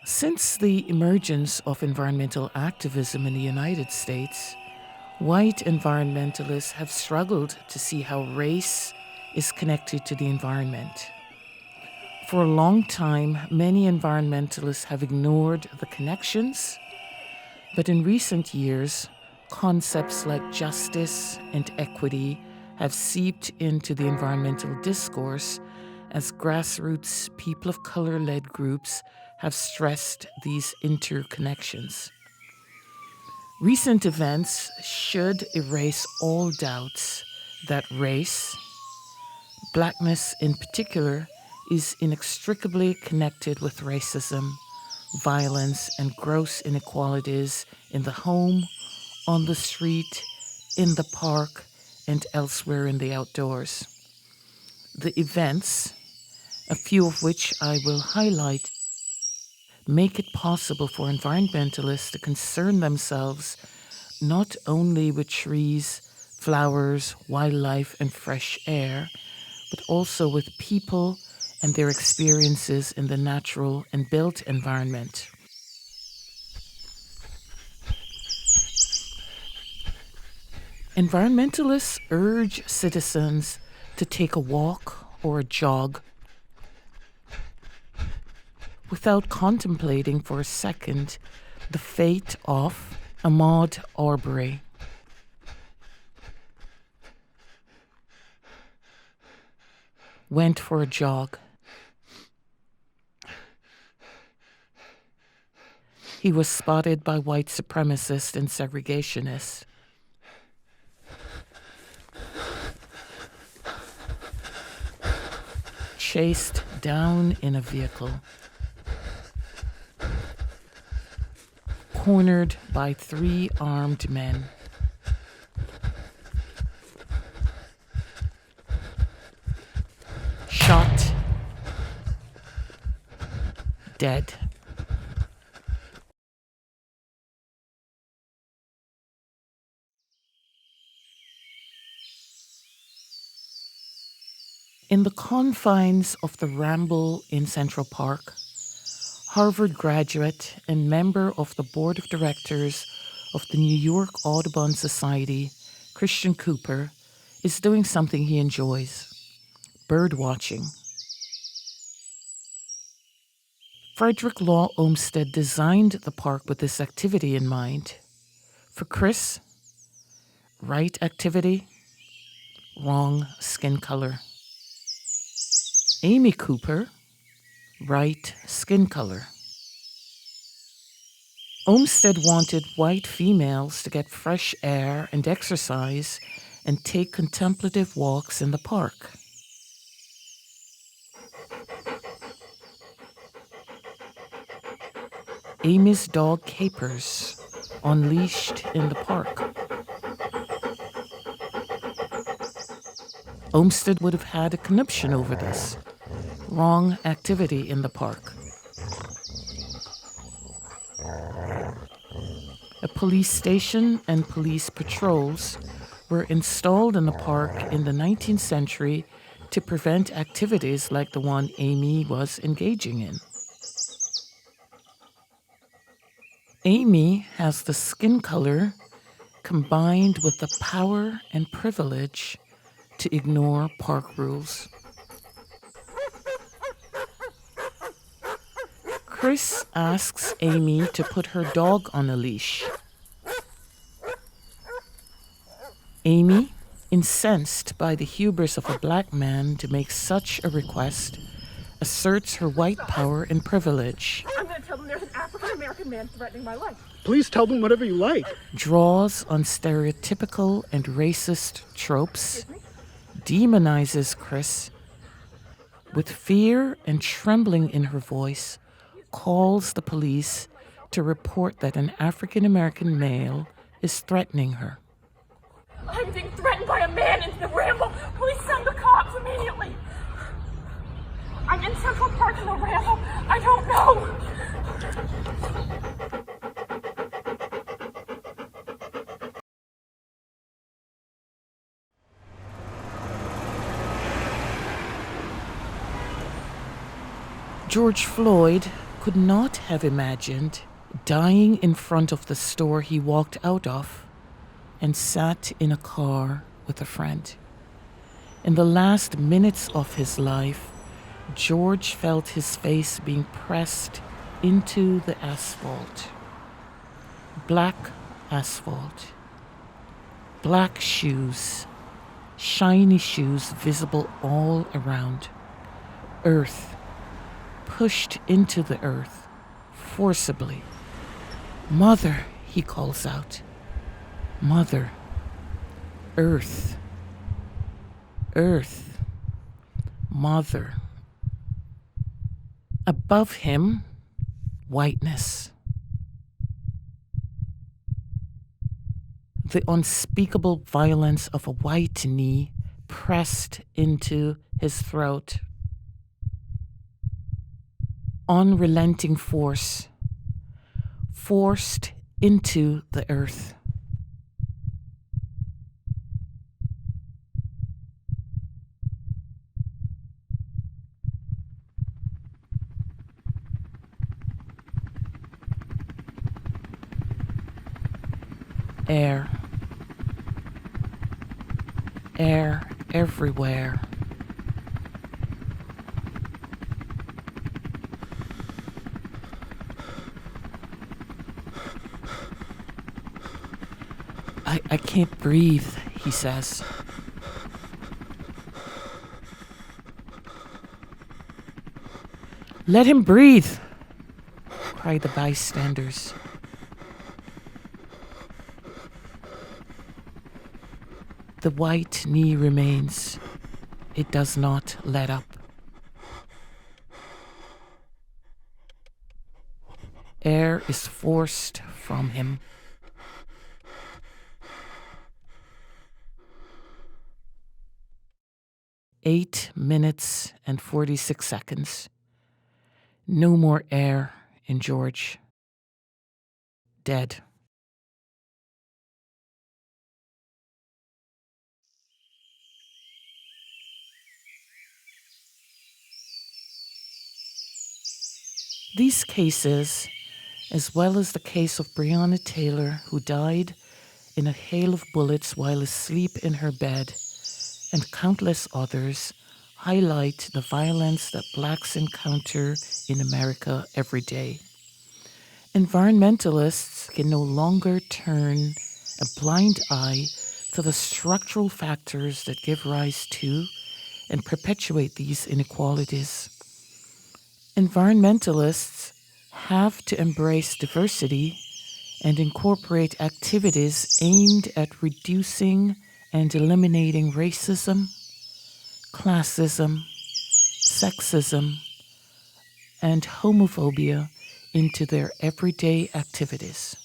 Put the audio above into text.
Since the emergence of environmental activism in the United States, white environmentalists have struggled to see how race is connected to the environment. For a long time, many environmentalists have ignored the connections, but in recent years, concepts like justice and equity have seeped into the environmental discourse as grassroots, people of color-led groups have stressed these interconnections. Recent events should erase all doubts that race, blackness in particular, is inextricably connected with racism, violence, and gross inequalities in the home, on the street, in the park, and elsewhere in the outdoors. The events, a few of which I will highlight, make it possible for environmentalists to concern themselves not only with trees, flowers, wildlife, and fresh air, but also with people and their experiences in the natural and built environment. Environmentalists urge citizens to take a walk or a jog without contemplating for a second the fate of Ahmaud Arbery. Went for a jog. He was spotted by white supremacists and segregationists. Chased down in a vehicle. Cornered by 3 armed men. Shot. Dead. In the confines of the Ramble in Central Park, Harvard graduate and member of the board of directors of the New York Audubon Society, Christian Cooper, is doing something he enjoys: bird watching. Frederick Law Olmsted designed the park with this activity in mind. For Chris, right activity, wrong skin color. Amy Cooper, right skin color. Olmsted wanted white females to get fresh air and exercise and take contemplative walks in the park. Amy's dog capers, unleashed in the park. Olmsted would have had a conniption over this. Wrong activity in the park. A police station and police patrols were installed in the park in the 19th century to prevent activities like the one Amy was engaging in. Amy has the skin color combined with the power and privilege to ignore park rules. Chris asks Amy to put her dog on a leash. Amy, incensed by the hubris of a black man to make such a request, asserts her white power and privilege. I'm going to tell them there's an African-American man threatening my life. Please tell them whatever you like. Draws on stereotypical and racist tropes, demonizes Chris, with fear and trembling in her voice, calls the police to report that an African-American male is threatening her. I'm being threatened by a man in the Ramble. Please send the cops immediately. I'm in Central Park in the Ramble. I don't know. George Floyd could not have imagined dying in front of the store he walked out of and sat in a car with a friend. In the last minutes of his life, George felt his face being pressed into the asphalt. Black asphalt. Black shoes. Shiny shoes visible all around. Earth. Pushed into the earth. Forcibly. Mother, he calls out. Mother. Earth. Earth. Mother. Above him, whiteness. The unspeakable violence of a white knee pressed into his throat. Unrelenting force, forced into the earth. Air. Air everywhere. I can't breathe, he says. Let him breathe, cry the bystanders. The white knee remains. It does not let up. Air is forced from him. Eight minutes and 46 seconds. No more air in George. Dead. These cases, as well as the case of Breonna Taylor, who died in a hail of bullets while asleep in her bed, and countless others, highlight the violence that Blacks encounter in America every day. Environmentalists can no longer turn a blind eye to the structural factors that give rise to and perpetuate these inequalities. Environmentalists have to embrace diversity and incorporate activities aimed at reducing and eliminating racism, classism, sexism, and homophobia into their everyday activities.